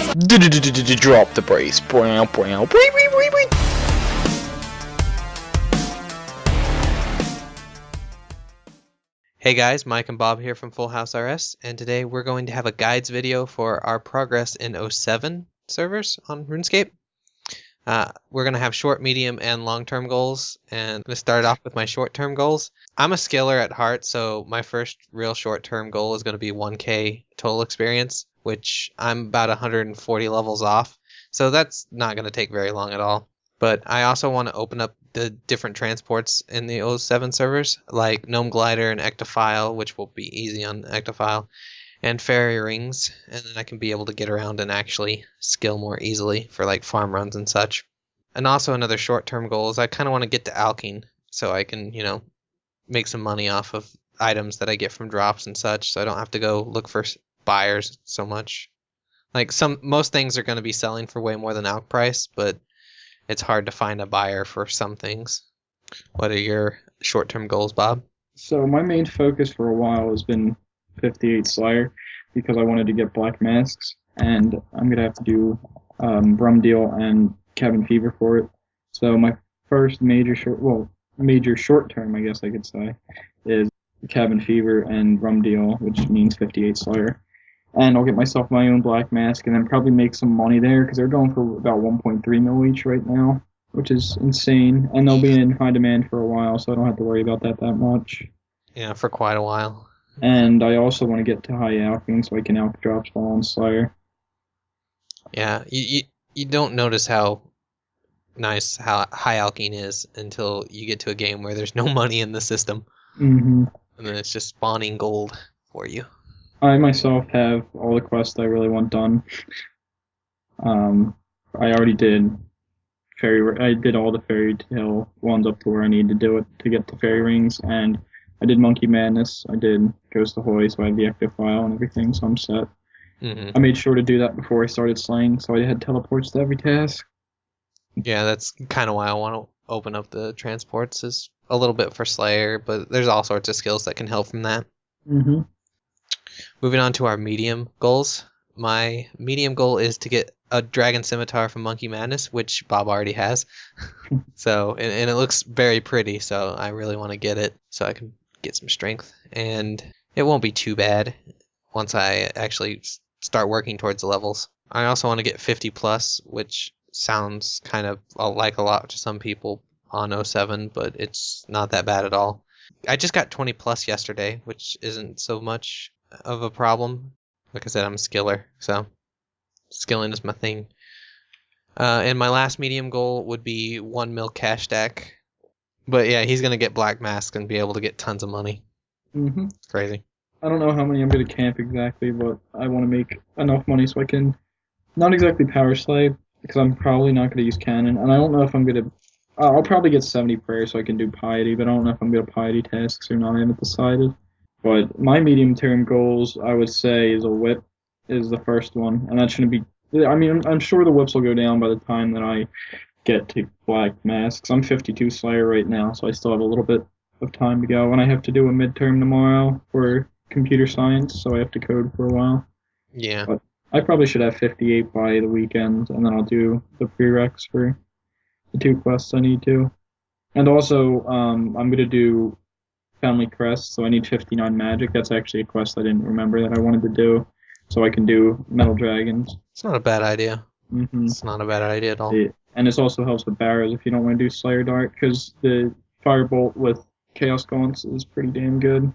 Drop the brace. Hey guys, Mike and Bob here from FullHouseRS, and today we're going to have a guides video for our progress in 07 servers on RuneScape. We're going to have short, medium, and long-term goals, and I'm going to start off with my short-term goals. I'm a skiller at heart, so my first real short-term goal is going to be 1k total experience, which I'm about 140 levels off, so that's not going to take very long at all. But I also want to open up the different transports in the 07 servers, like Gnome Glider and Ectophile, which will be easy on Ectophile, and Fairy Rings, and then I can be able to get around and actually skill more easily for like farm runs and such. And also another short-term goal is I kind of want to get to Alkene, so I can, make some money off of items that I get from drops and such, so I don't have to go look for buyers so much. Like most things are going to be selling for way more than Alk price, but it's hard to find a buyer for some things. What are your short-term goals, Bob? So my main focus for a while has been 58 Slayer because I wanted to get black masks, and I'm going to have to do Rum Deal and Cabin Fever for it. So my first major short term, I guess I could say, is Cabin Fever and Rum Deal, which means 58 Slayer. And I'll get myself my own black mask and then probably make some money there because they're going for about 1.3 mil each right now, which is insane. And they'll be in high demand for a while, so I don't have to worry about that much. Yeah, for quite a while. And I also want to get to high alching so I can alch drops while on Slayer. Yeah, you don't notice how nice how high alching is until you get to a game where there's no money in the system. Mm-hmm. And then it's just spawning gold for you. I myself have all the quests I really want done. I already did I did all the fairy tale ones up to where I need to do it to get the fairy rings, and I did Monkey Madness. I did Ghost Ahoy, so I had the Ectophile and everything, so I'm set. Mm-hmm. I made sure to do that before I started slaying, so I had teleports to every task. Yeah, that's kind of why I want to open up the transports, is a little bit for Slayer, but there's all sorts of skills that can help from that. Mm-hmm. Moving on to our medium goals. My medium goal is to get a Dragon Scimitar from Monkey Madness, which Bob already has. So, and it looks very pretty, so I really want to get it so I can get some strength. And it won't be too bad once I actually start working towards the levels. I also want to get 50 plus, which sounds kind of like a lot to some people on 07, but it's not that bad at all. I just got 20 plus yesterday, which isn't so much of a problem. Like I said, I'm a skiller, so skilling is my thing. And my last medium goal would be 1 mil cash stack. But yeah, he's going to get black mask and be able to get tons of money. Mm-hmm. It's crazy. I don't know how many I'm going to camp exactly, but I want to make enough money so I can not exactly power slay, because I'm probably not going to use cannon, and I don't know if I'm going to... I'll probably get 70 prayer so I can do piety, but I don't know if I'm going to piety tasks or not. I haven't decided. But my medium-term goals, I would say, is a whip is the first one, and that shouldn't be... I mean, I'm sure the whips will go down by the time that I get to black masks. I'm 52 Slayer right now, so I still have a little bit of time to go, and I have to do a midterm tomorrow for computer science, so I have to code for a while. Yeah. But I probably should have 58 by the weekend, and then I'll do the prereqs for the 2 quests I need to. And also, I'm going to do Family Crest, so I need 59 magic. That's actually a quest I didn't remember that I wanted to do, so I can do Metal Dragons. It's not a bad idea. Mm-hmm. It's not a bad idea at all. And this also helps with barrows if you don't want to do Slayer Dart, because the Firebolt with Chaos Gaunts is pretty damn good.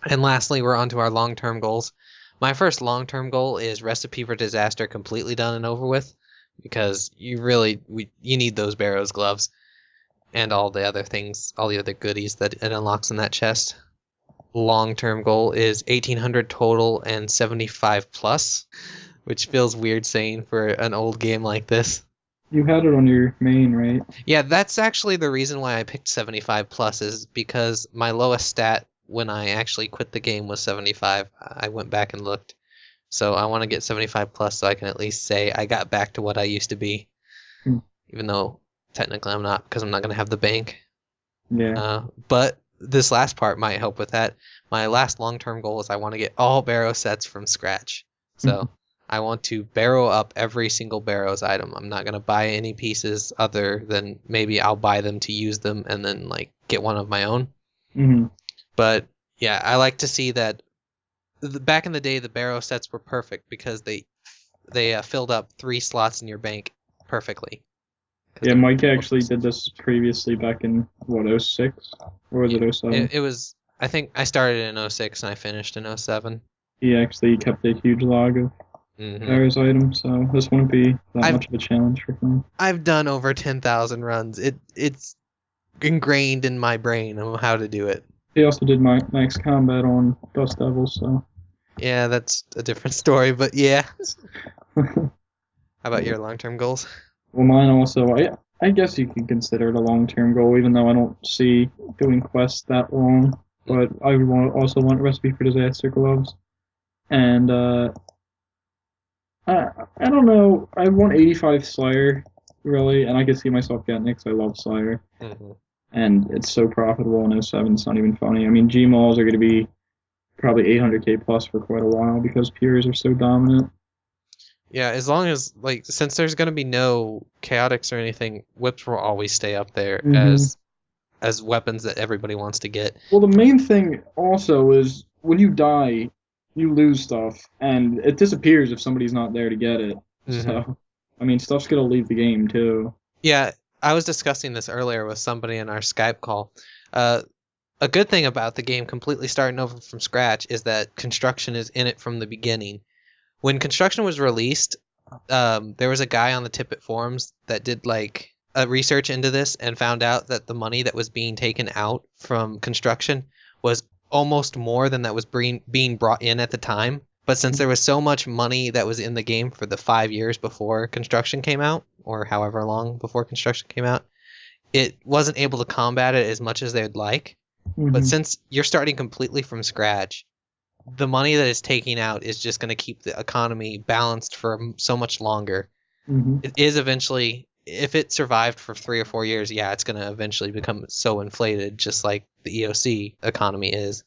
And lastly, we're on to our long-term goals. My first long-term goal is Recipe for Disaster completely done and over with, because you need those Barrows gloves and all the other things, all the other goodies that it unlocks in that chest. Long-term goal is 1800 total and 75 plus, which feels weird saying for an old game like this. You had it on your main, right? Yeah, that's actually the reason why I picked 75 plus, is because my lowest stat when I actually quit the game was 75. I went back and looked. So I want to get 75 plus so I can at least say I got back to what I used to be. Even though technically I'm not, because I'm not going to have the bank. Yeah. But this last part might help with that. My last long-term goal is I want to get all Barrow sets from scratch. So I want to barrow up every single barrows item. I'm not gonna buy any pieces other than maybe I'll buy them to use them and then like get one of my own. Hmm. But yeah, I like to see that. Back in the day, the barrow sets were perfect because they filled up 3 slots in your bank perfectly. Yeah, Mike actually did this previously back in what, '06? Or was it '07? It was. I think I started in '06 and I finished in '07. He actually kept a huge log of various items, so this wouldn't be that much of a challenge for him. I've done over 10,000 runs. It's ingrained in my brain of how to do it. He also did max combat on Dust Devils, so. Yeah, that's a different story, but yeah. How about your long-term goals? Well, mine also, I guess you can consider it a long-term goal, even though I don't see doing quests that long. But I would also want Recipe for Disaster gloves. And, I don't know, I want 85 Slayer, really, and I could see myself getting it because I love Slayer. Mm-hmm. And it's so profitable in '07, it's not even funny. I mean, Gmalls are going to be probably 800k plus for quite a while because Pures are so dominant. Yeah, as long as like since there's gonna be no chaotics or anything, whips will always stay up there as weapons that everybody wants to get. Well, the main thing also is when you die, you lose stuff, and it disappears if somebody's not there to get it. So, I mean, stuff's gonna leave the game too. Yeah, I was discussing this earlier with somebody in our Skype call. A good thing about the game completely starting over from scratch is that construction is in it from the beginning. When construction was released, there was a guy on the Tippet forums that did like a research into this and found out that the money that was being taken out from construction was almost more than that was being brought in at the time. But since there was so much money that was in the game for the 5 years before construction came out, or however long before construction came out, it wasn't able to combat it as much as they would like. But since you're starting completely from scratch, the money that is taking out is just going to keep the economy balanced for so much longer. It is eventually, if it survived for 3 or 4 years, yeah, it's going to eventually become so inflated, just like the EOC economy is.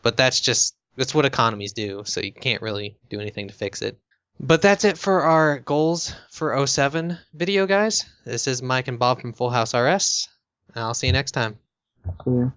But that's what economies do, so you can't really do anything to fix it. But that's it for our goals for '07 video, guys. This is Mike and Bob from FullHouseRS, and I'll see you next time. Cool.